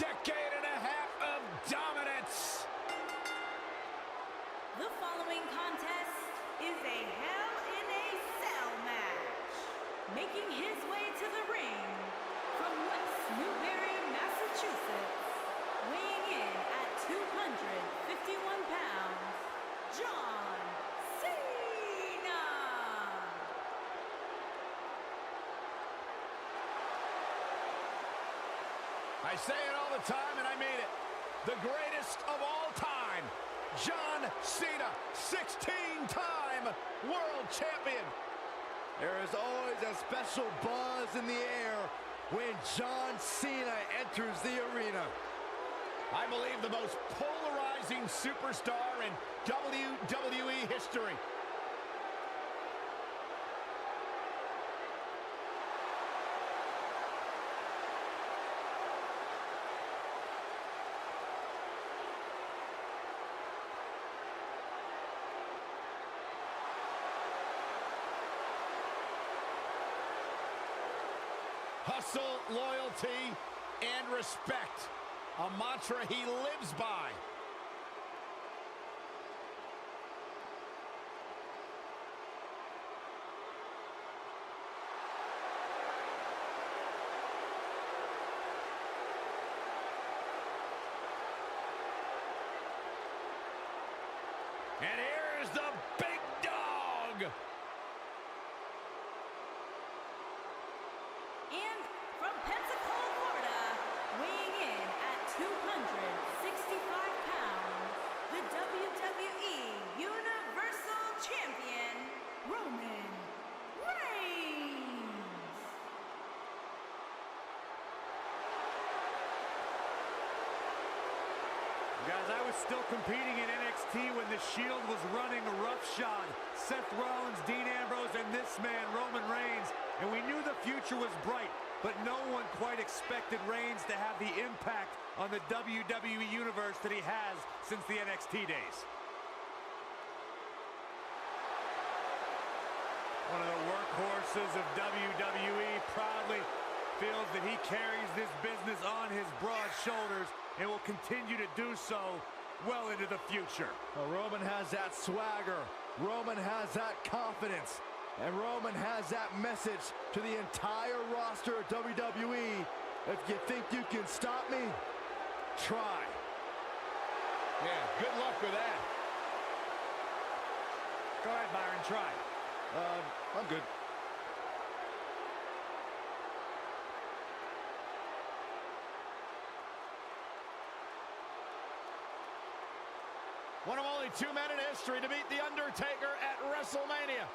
decade and a half of dominance. The following contest is a Hell in a Cell match. Making his way to the ring from West Newbury, Massachusetts, weighing in at 251 pounds, John Cena. I say it all the time, and I mean it. The greatest of all time, John Cena, 16-time world champion. There is always a special buzz in the air when John Cena enters the arena. I believe the most polarizing superstar in WWE history. Hustle, loyalty, and respect. A mantra he lives by. And here's the big dog. And from Pensacola, Florida, weighing in at 265 pounds, the WWE Universal Champion, Roman Reigns. Guys, I was still competing in NXT when the Shield was running roughshod. Seth Rollins, Dean Ambrose, and this man, Roman Reigns. And we knew the future was bright, but no one quite expected Reigns to have the impact on the WWE Universe that he has since the NXT days. One of the workhorses of WWE proudly feels that he carries this business on his broad shoulders and will continue to do so well into the future. Well, Roman has that swagger. Roman has that confidence. And Roman has that message to the entire roster of WWE. If you think you can stop me, try. Yeah, good luck with that. Go ahead, Byron, try. I'm good. One of only 2 men in history to beat The Undertaker at WrestleMania.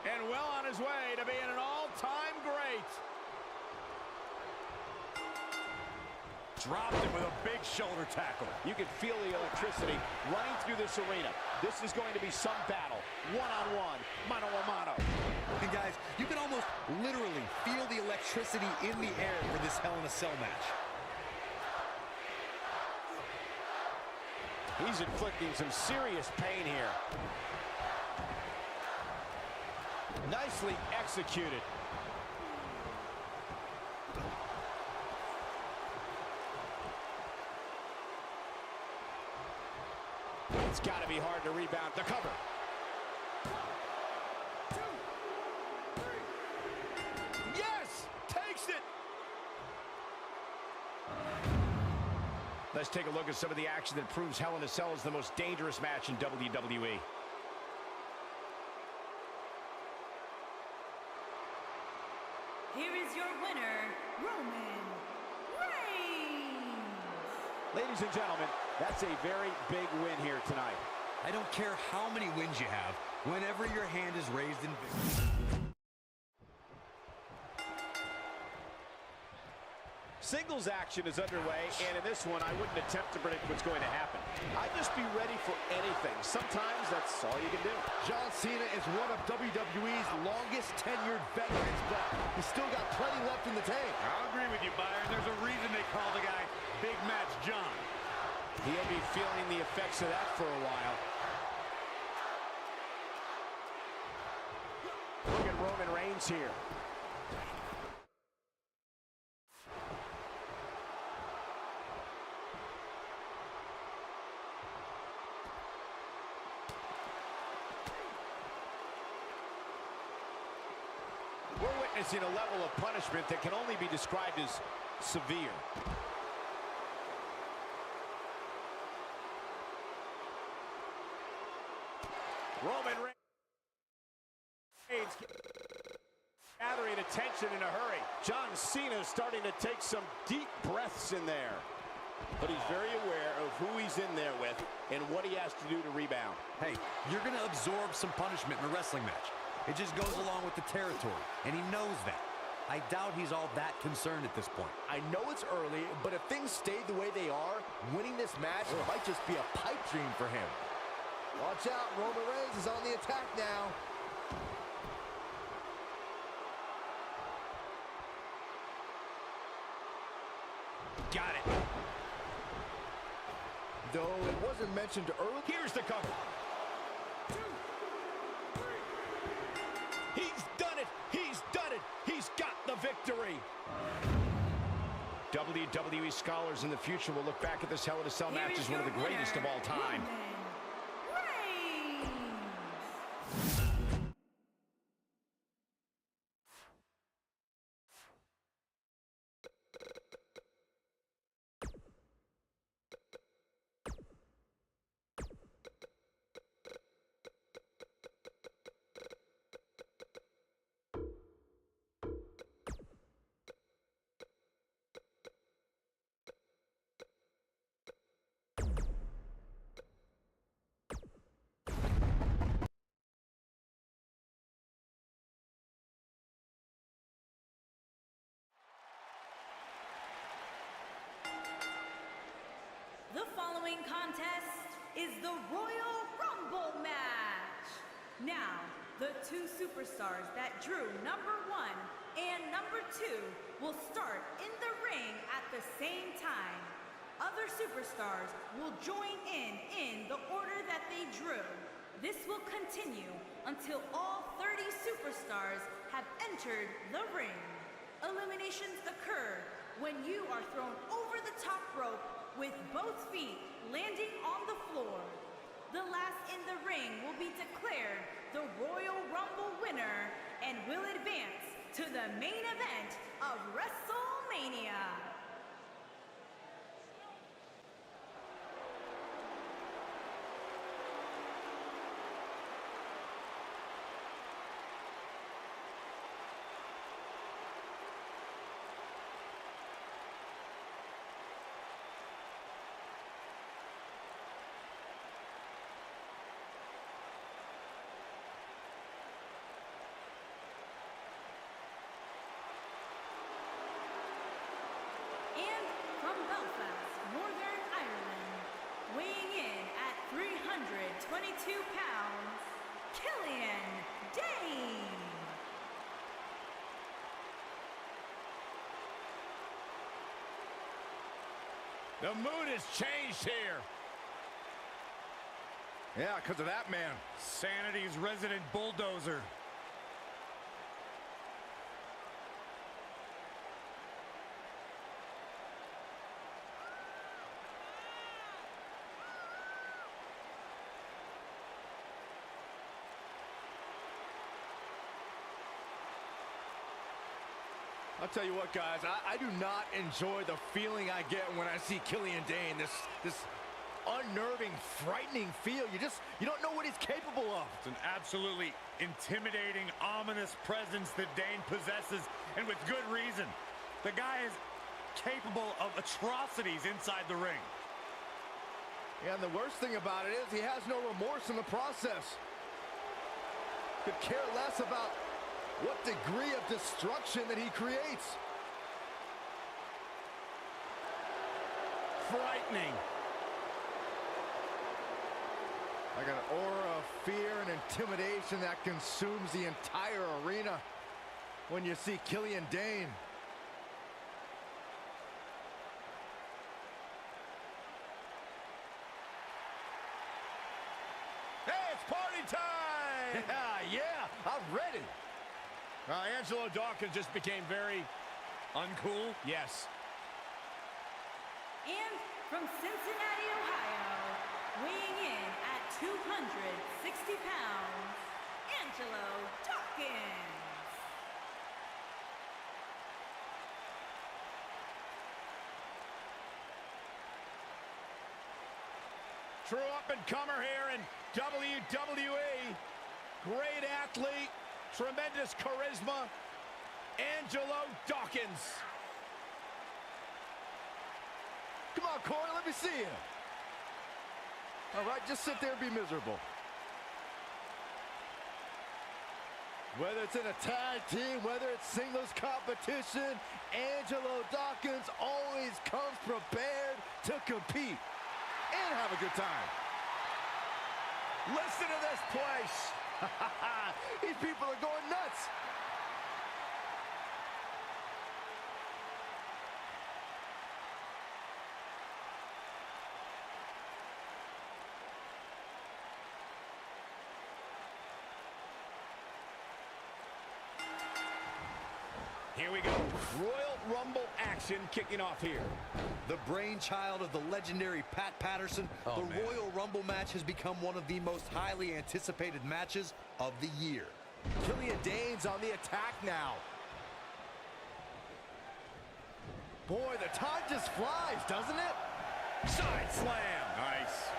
And well on his way to being an all-time great. Dropped him with a big shoulder tackle. You can feel the electricity running through this arena. This is going to be some battle. One-on-one, mano-a-mano. And guys, you can almost literally feel the electricity in the air for this Hell in a Cell match. He's inflicting some serious pain here. Nicely executed. It's got to be hard to rebound. The cover. 1, 2, 3. Yes! Takes it! Let's take a look at some of the action that proves Hell in a Cell is the most dangerous match in WWE. Here is your winner, Roman Reigns. Ladies and gentlemen, that's a very big win here tonight. I don't care how many wins you have, whenever your hand is raised in victory. Singles action is underway, and in this one, I wouldn't attempt to predict what's going to happen. I'd just be ready for anything. Sometimes that's all you can do. John Cena is one of WWE's longest tenured veterans, but he's still got plenty left in the tank. I'll agree with you, Byron. There's a reason they call the guy Big Match John. He'll be feeling the effects of that for a while. Look at Roman Reigns here. witnessing a level of punishment that can only be described as severe. Roman Reigns gathering attention in a hurry. John Cena is starting to take some deep breaths in there. But he's very aware of who he's in there with and what he has to do to rebound. Hey, you're going to absorb some punishment in a wrestling match. It just goes along with the territory, and he knows that. I doubt he's all that concerned at this point. I know it's early, but if things stay the way they are, winning this match might just be a pipe dream for him. Watch out, Roman Reigns is on the attack now. Got it. Though it wasn't mentioned earlier. Here's the cover. 2, 3. He's done it. He's done it. He's got the victory. WWE scholars in the future will look back at this Hell in a Cell match as one of the greatest of all time. The following contest is the Royal Rumble match. Now, the two superstars that drew number 1 and number 2 will start in the ring at the same time. Other superstars will join in the order that they drew. This will continue until all 30 superstars have entered the ring. Eliminations occur when you are thrown over the top rope with both feet landing on the floor. The last in the ring will be declared the Royal Rumble winner and will advance to the main event of WrestleMania. From Belfast, Northern Ireland, weighing in at 322 pounds, Killian Dane. The mood has changed here. Yeah, because of that man. Sanity's resident bulldozer. I'll tell you what, guys, I do not enjoy the feeling I get when I see Killian Dane. This unnerving, frightening feel. You don't know what he's capable of. It's an absolutely intimidating, ominous presence that Dane possesses, and with good reason. The guy is capable of atrocities inside the ring. Yeah, and the worst thing about it is he has no remorse in the process. Could care less about what degree of destruction that he creates. Frightening. Like an aura of fear and intimidation that consumes the entire arena when you see Killian Dane. Hey, it's party time! Yeah, I'm ready. Angelo Dawkins just became very Uncool? yes. And from Cincinnati, Ohio, weighing in at 260 pounds, Angelo Dawkins. True up-and-comer here in WWE. Great athlete, tremendous charisma, Angelo Dawkins. Come on, Corey, let me see you. All right, just sit there and be miserable. Whether it's in a tag team, whether it's singles competition, Angelo Dawkins always comes prepared to compete and have a good time. Listen to this place. These people are going nuts. Here we go. Royal Rumble action kicking off here. The brainchild of the legendary Pat Patterson, the Royal Rumble match has become one of the most highly anticipated matches of the year. Killian Dane's on the attack now. Boy, the time just flies, doesn't it? Side slam. Nice.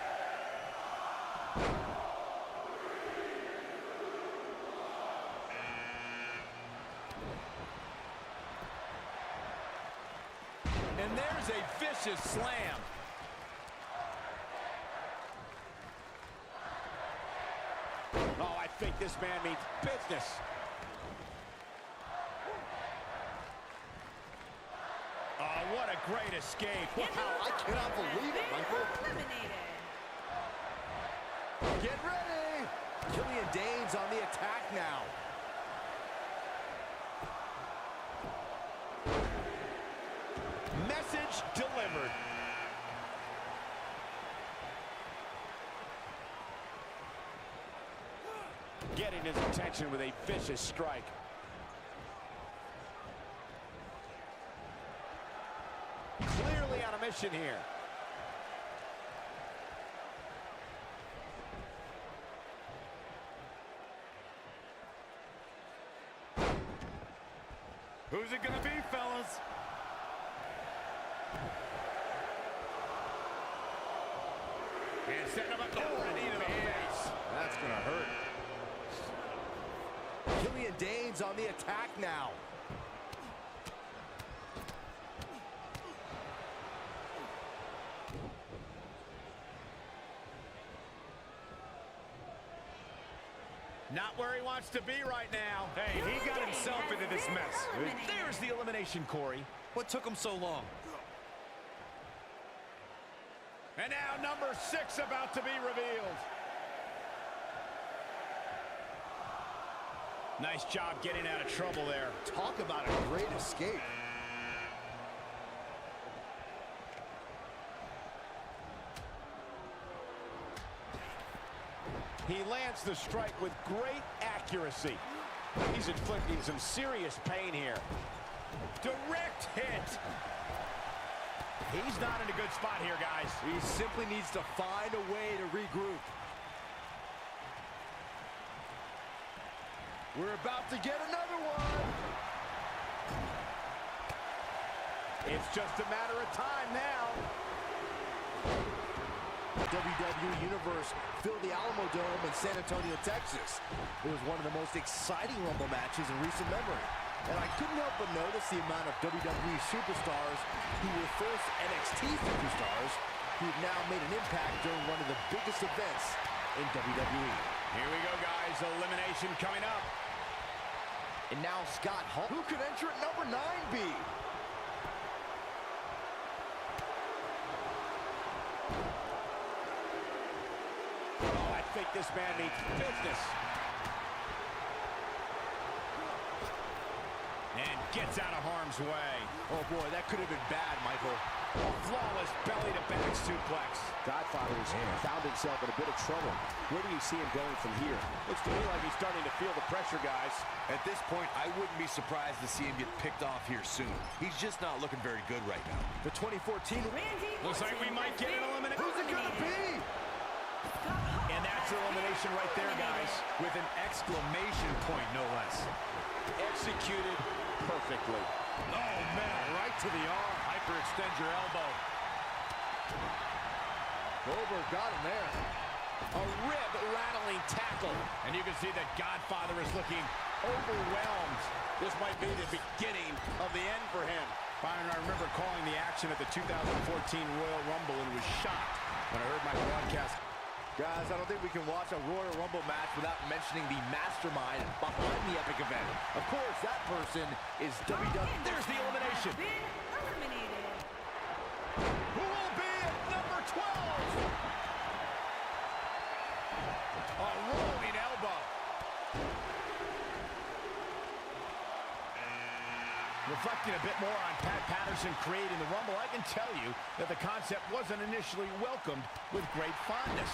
And there's a vicious slam. Oh, I think this man means business. Oh, what a great escape. Wow, I cannot believe it, Michael. Eliminated. Get ready. Killian Dane's on the attack now. Message delivered. Getting his attention with a vicious strike. Clearly on a mission here. Who's it gonna be, fellas? And setting him up to a knee to the face. That's gonna hurt. Killian Dane's on the attack now. Not where he wants to be right now. Hey, he got himself into this mess. There's the elimination, Corey. What took him so long? And now number 6 about to be revealed. Nice job getting out of trouble there. Talk about a great escape. He lands the strike with great accuracy. He's inflicting some serious pain here. Direct hit. He's not in a good spot here, guys. He simply needs to find a way to regroup. We're about to get another one. It's just a matter of time now. The WWE Universe filled the Alamo Dome in San Antonio, Texas. It was one of the most exciting Rumble matches in recent memory. And I couldn't help but notice the amount of WWE superstars who were first NXT superstars who've now made an impact during one of the biggest events in WWE. Here we go, guys. Elimination coming up. And now Scott Hall. Who could enter at number 9 be? Oh, I think this man needs business. And gets out of harm's way. Oh boy, that could have been bad, Michael. A flawless belly-to-back suplex. Godfather's found himself in a bit of trouble. Where do you see him going from here? Looks to me like he's starting to feel the pressure, guys. At this point, I wouldn't be surprised to see him get picked off here soon. He's just not looking very good right now. The 2014 Randy Looks like we might get an elimination. Who's it gonna be? And that's elimination right there, guys. With an exclamation point, no less. Executed perfectly. Oh, man, right to the arm. Hyperextend your elbow. Goldberg got him there. A rib-rattling tackle. And you can see that Godfather is looking overwhelmed. This might be the beginning of the end for him. Byron, I remember calling the action at the 2014 Royal Rumble and was shocked when I heard my broadcast. Guys, I don't think we can watch a Royal Rumble match without mentioning the mastermind behind the epic event. Of course, that person is WWE. There's the elimination. Been eliminated. Who will be at number 12? A rolling elbow. Reflecting a bit more on Pat Patterson creating the Rumble, I can tell you that the concept wasn't initially welcomed with great fondness.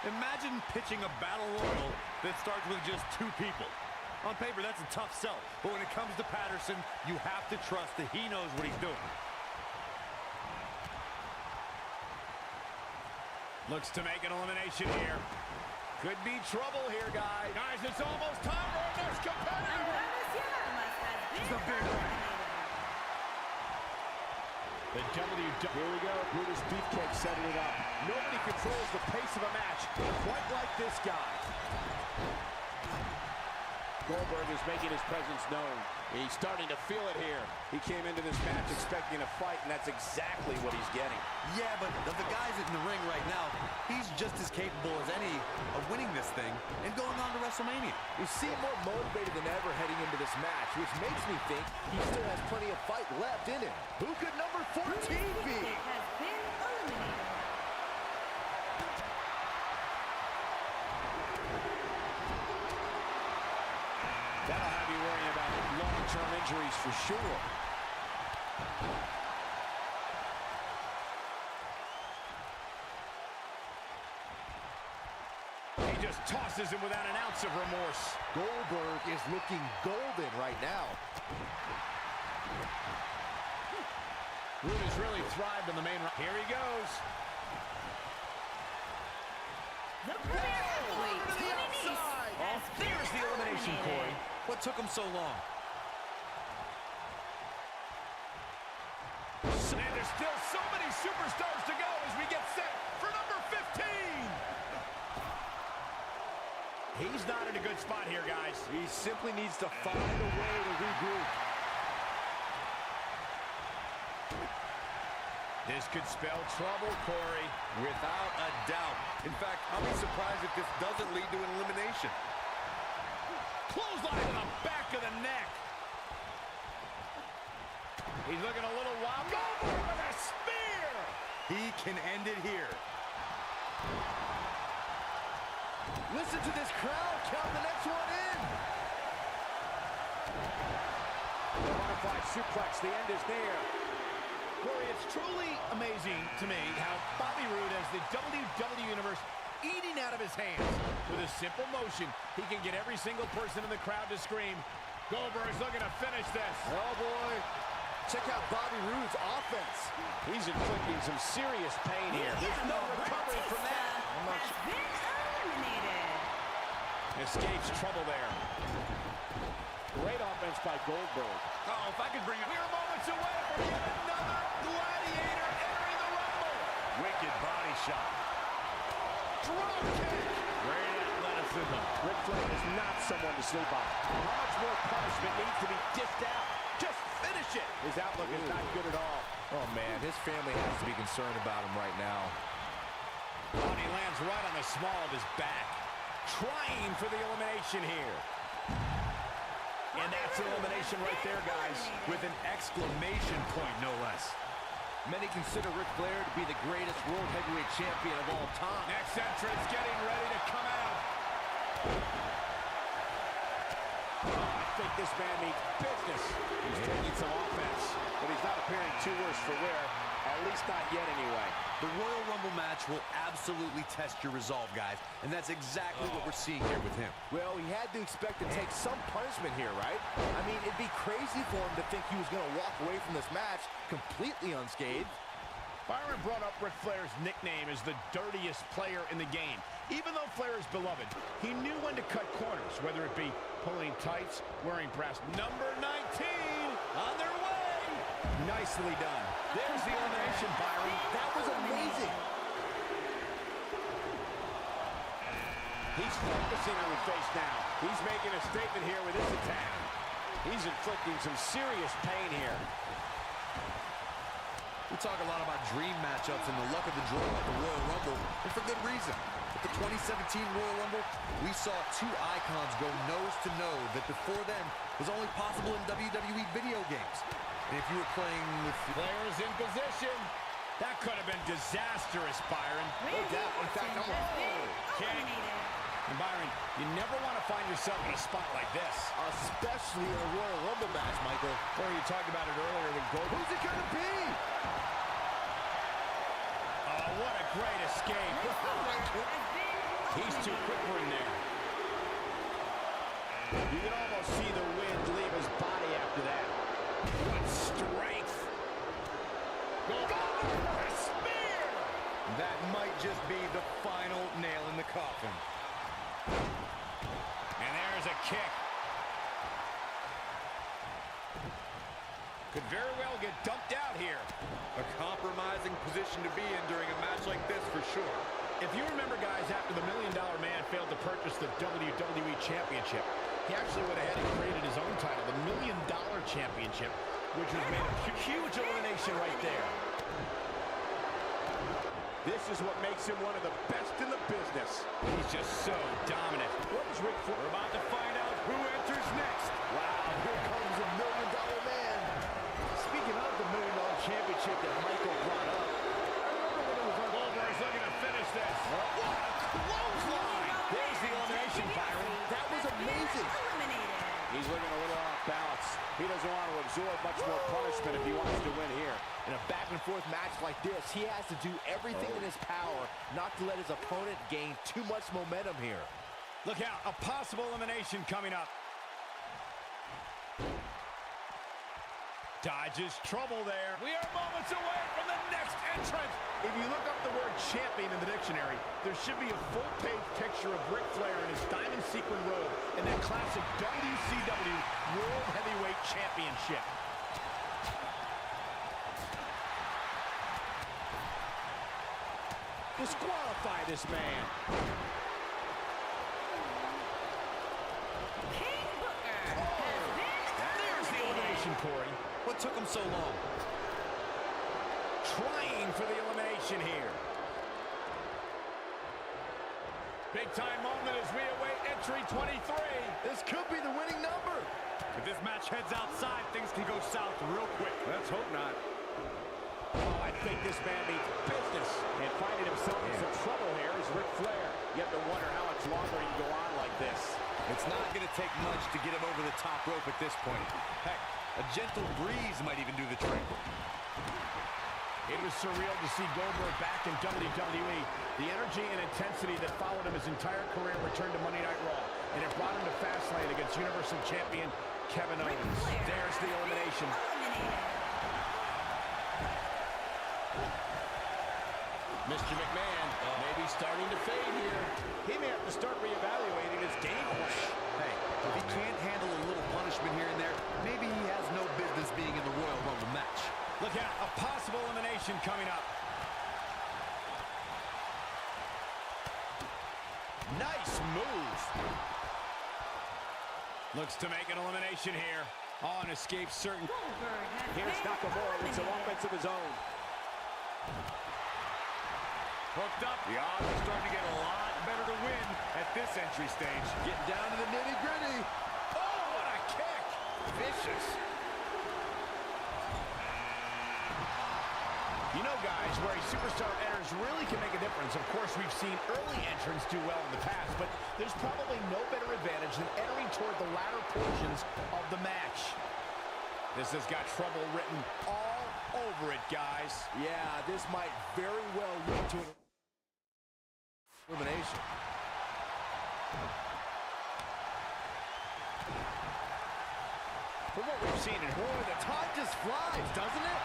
Imagine pitching a battle royal that starts with just 2 people. On paper, that's a tough sell. But when it comes to Patterson, you have to trust that he knows what he's doing. Looks to make an elimination here. Could be trouble here, guys. Guys, it's almost time for our next competitor. It's a big one. The WWE. Here we go. Brutus Beefcake setting it up. Nobody controls the pace of a match quite like this guy. Goldberg is making his presence known. He's starting to feel it here. He came into this match expecting a fight, and that's exactly what he's getting. Yeah, but of the guys in the ring right now, he's just as capable as any of winning this thing and going on to WrestleMania. You seem more motivated than ever heading into this match, which makes me think he still has plenty of fight left in him. Who could number 14 be? Has been eliminated. That'll have you worrying about long-term injuries for sure. He just tosses him without an ounce of remorse. Goldberg is looking golden right now. Brutus really thrived in the main round. Here he goes. The premier athlete, Cody has been Here's the elimination, Corey. What took him so long? And there's still so many superstars to go as we get set for number 15. He's not in a good spot here, guys. He simply needs to find a way to regroup. This could spell trouble, Corey. Without a doubt. In fact, I'll be surprised if this doesn't lead to an elimination. Clothesline to the back of the neck. He's looking a little wild. Goldberg with a spear. He can end it here. Listen to this crowd count the next one in. The butterfly suplex, the end is near. Corey, it's truly amazing to me how Bobby Roode has the WWE Universe eating out of his hands. With a simple motion, he can get every single person in the crowd to scream. Goldberg's looking to finish this. Oh, boy. Check out Bobby Roode's offense. He's inflicting some serious pain here. There's no recovering from that. Has been eliminated. Escapes trouble there. Great offense by Goldberg. Oh, if I could bring it. We're moments away from yet another gladiator entering the Rumble. Wicked body shot. Drop kick. Great athleticism. Ric Flair is not someone to sleep on. How much more punishment needs to be dished out? Just finish it. His outlook is not good at all. Oh, man, his family has to be concerned about him right now. Cody lands right on the small of his back. Trying for the elimination here. And that's an elimination right there, guys. With an exclamation point, no less. Many consider Ric Flair to be the greatest World Heavyweight Champion of all time. Next entrance getting ready to come out. I think this man needs business. He's taking some offense, but he's not appearing too worse for wear. At least not yet, anyway. The Royal Rumble match will absolutely test your resolve, guys. And that's exactly what we're seeing here with him. Well, he had to expect to take some punishment here, right? I mean, it'd be crazy for him to think he was going to walk away from this match completely unscathed. Byron brought up Ric Flair's nickname as the dirtiest player in the game. Even though Flair is beloved, he knew when to cut corners, whether it be pulling tights, wearing brass. Number 19 on their way. Nicely done. There's the elimination, Byron. That was amazing. He's focusing on the face now. He's making a statement here with this attack. He's inflicting some serious pain here. We talk a lot about dream matchups and the luck of the draw at the Royal Rumble, and for good reason. At the 2017 Royal Rumble, we saw two icons go nose-to-nose that before then was only possible in WWE video games. And if you were playing with Players in position. That could have been disastrous, Byron. Randy In fact, Orton has been eliminated. And Byron, you never want to find yourself in a spot like this. Especially in a Royal Rumble match, Michael. Or you talked about it earlier with Goldberg. Who's it gonna be? Oh, what a great escape. He's too quick for him there. You can almost see the wind leave his body after that. What strength. Goldberg, spear. that might just be the final nail in the coffin. And there's a kick. Could very well get dumped out here. A compromising position to be in during a match like this for sure. If you remember, guys, after the $1 Million Man failed to purchase the WWE Championship, he actually went ahead and created his own title, the $1 Million Championship, which was made a huge elimination right there. This is what makes him one of the best in the business. He's just so dominant. What was Ric Flair? We're about to find out who enters next. Wow, here comes a $1 Million Man. Speaking of the $1 Million Championship that Michael brought up, I remember when it was on. Goldberg's looking to finish this. What a clothesline! There's the elimination, Byron. That was amazing. Eliminated. He's looking a little off balance. He doesn't want to absorb much more punishment if he wants to win here. In a back-and-forth match like this, he has to do everything in his power not to let his opponent gain too much momentum here. Look out, a possible elimination coming up. Dodges trouble there. We are moments away from the next entrant. If you look up the word champion in the dictionary, there should be a full-page picture of Ric Flair in his diamond sequin robe and that classic WCW World Heavyweight Championship. Disqualify this man. King Booker has been There's the elimination, Corey. What took him so long? Trying for the elimination here. Big time moment as we await entry 23. This could be the winning number. If this match heads outside, things can go south real quick. Let's hope not. Oh, I think this man means business. And finding himself in some trouble here is Ric Flair. You have to wonder how much longer he can go on like this. It's not going to take much to get him over the top rope at this point. Heck, a gentle breeze might even do the trick. It was surreal to see Goldberg back in WWE. The energy and intensity that followed him his entire career returned to Monday Night Raw, and it brought him to Fastlane against Universal Champion Kevin Ric Owens. Flair There's the has been elimination. eliminated. Mr. McMahon may be starting to fade here. He may have to start reevaluating his game plan. Hey, if he can't handle a little punishment here and there, maybe he has no business being in the Royal Rumble match. Look out, a possible elimination coming up. Nice move. Looks to make an elimination here. On escape certain. Goldberg has Here's been Nakamura with some eliminated. offense of his own. Hooked up. The odds are starting to get a lot better to win at this entry stage. Getting down to the nitty-gritty. Oh, what a kick. Vicious. You know, guys, where a superstar enters really can make a difference. Of course, we've seen early entrants do well in the past, but there's probably no better advantage than entering toward the latter portions of the match. This has got trouble written all over it, guys. Yeah, this might very well lead to an elimination. From what we've seen in Boy, the time just flies, doesn't it?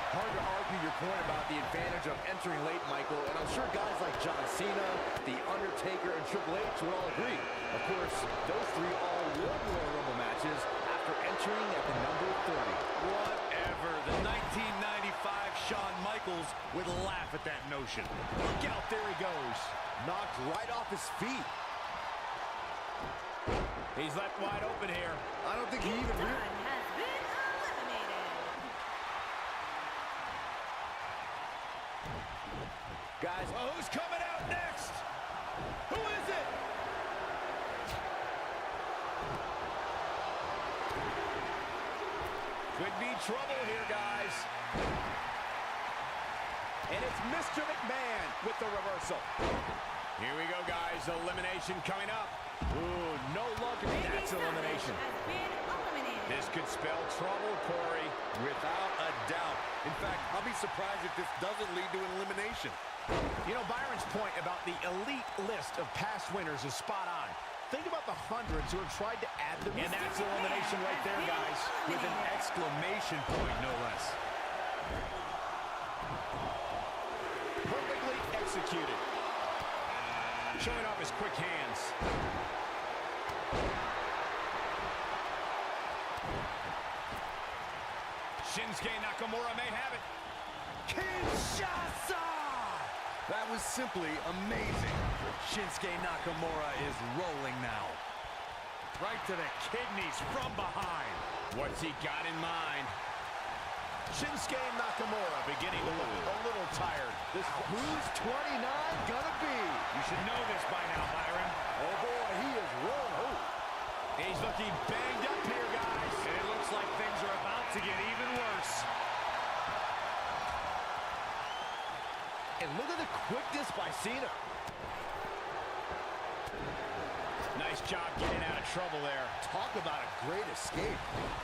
Hard to argue your point about the advantage of entering late, Michael, and I'm sure guys like John Cena, The Undertaker, and Triple H would all agree. Of course, those three all won Royal Rumble matches after entering at the number 30. Whatever. The 1995 Shawn Michaels would laugh at that notion. Look out, there he goes. knocked right off his feet. He's left wide open here. I don't think he even Dunn has been eliminated. Guys, Well, who's coming out next? Who is it? Could be trouble here, guys. And it's Mr. McMahon with the reversal. Here we go, guys. Elimination coming up. Ooh, no luck. That's elimination. Has been eliminated. This could spell trouble, Corey. Without a doubt. In fact, I'll be surprised if this doesn't lead to an elimination. You know, Byron's point about the elite list of past winners is spot on. Think about the hundreds who have tried to add them. And that's elimination right there, guys. With an exclamation point, no less. Perfectly executed. Showing off his quick hands. Shinsuke Nakamura may have it. Kinshasa! That was simply amazing. Shinsuke Nakamura is rolling now. Right to the kidneys from behind. What's he got in mind? Shinsuke Nakamura beginning to look a little tired. Who's 29 gonna be? You should know this by now, Byron. Oh boy, he is rolling. He's looking banged up here, guys. And it looks like things are about to get even worse. And look at the quickness by Cena. Nice job getting out of trouble there. Talk about a great escape.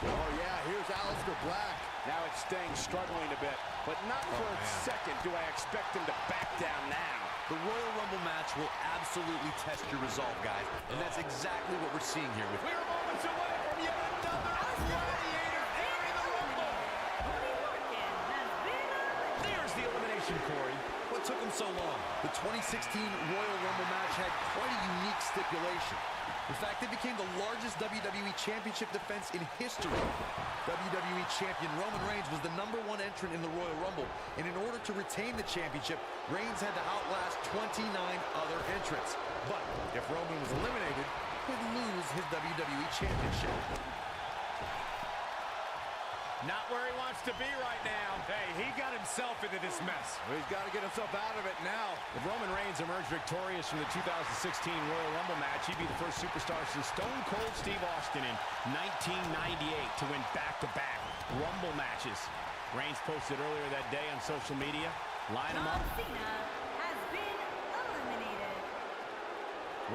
Oh yeah, here's Aleister Black. Now it's staying struggling a bit, but not for a second do I expect him to back down now. The Royal Rumble match will absolutely test your resolve, guys. And that's exactly what we're seeing here with... We're moments away from yet another gladiator entering the Rumble. Cody Morgan has been eliminated. There's the elimination, Corey. What took him so long? The 2016 Royal Rumble match had quite a unique stipulation. In fact, it became the largest WWE Championship defense in history. WWE Champion Roman Reigns was the #1 entrant in the Royal Rumble, and in order to retain the championship, Reigns had to outlast 29 other entrants. But if Roman was eliminated, he'd lose his WWE Championship. Not where he wants to be right now. Hey, he got himself into this mess. He's got to get himself out of it now. If Roman Reigns emerged victorious from the 2016 Royal Rumble match, he'd be the first superstar since Stone Cold Steve Austin in 1998 to win back-to-back Rumble matches. Reigns posted earlier that day on social media. Line him up. Cena has been eliminated.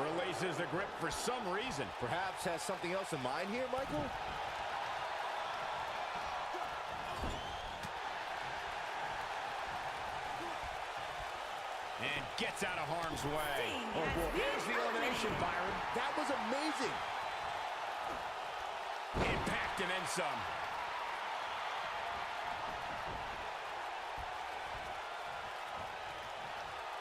Releases the grip for some reason. Perhaps has something else in mind here, Michael? And gets out of harm's way. Oh, boy. Here's the elimination, Byron. That was amazing. Impact and then some.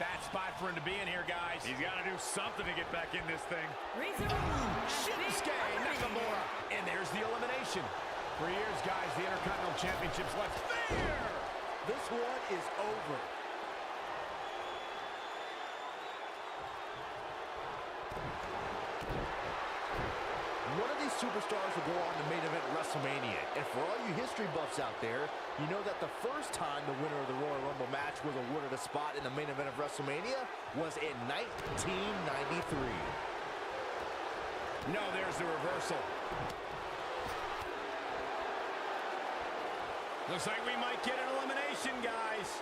Bad spot for him to be in here, guys. He's got to do something to get back in this thing. Razor Ramon has been Shinsuke eliminated. Nakamura. And there's the elimination. For years, guys, the Intercontinental Championship's left there. This one is over. One of these superstars will go on to main event WrestleMania. And for all you history buffs out there, you know that the first time the winner of the Royal Rumble match was awarded a spot in the main event of WrestleMania was in 1993. No, there's the reversal. Looks like we might get an elimination, guys.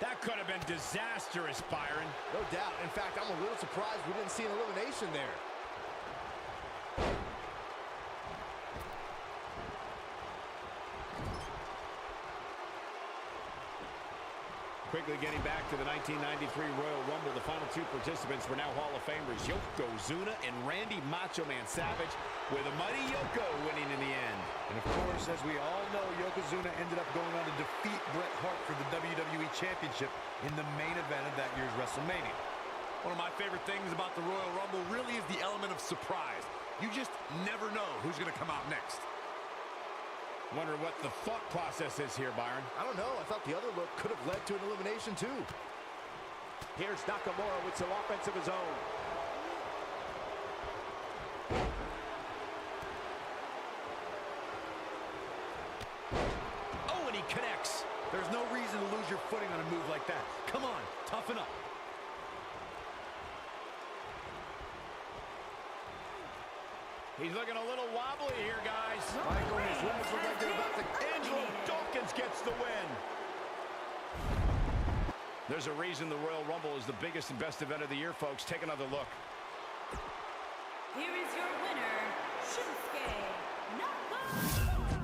That could have been disastrous, Byron. No doubt. In fact, I'm a little surprised we didn't see an elimination there. Quickly getting back to the 1993 Royal Rumble, the final two participants were now Hall of Famers Yokozuna and Randy Macho Man Savage, with a mighty Yoko winning in the end. And of course, as we all know, Yokozuna ended up going on to defeat Bret Hart for the WWE Championship in the main event of that year's WrestleMania. One of my favorite things about the Royal Rumble really is the element of surprise. You just never know who's going to come out next. Wonder what the thought process is here, Byron. I don't know. I thought the other look could have led to an elimination too. Here's Nakamura with some offense of his own. Oh, and he connects. There's no reason to lose your footing on a move like that. Come on, toughen up. He's looking a little wobbly here, guys. Michael, his legs look like they're about to... Angelo Dawkins gets the win. There's a reason the Royal Rumble is the biggest and best event of the year, folks. Take another look. Here is your winner, Shinsuke Nakamura.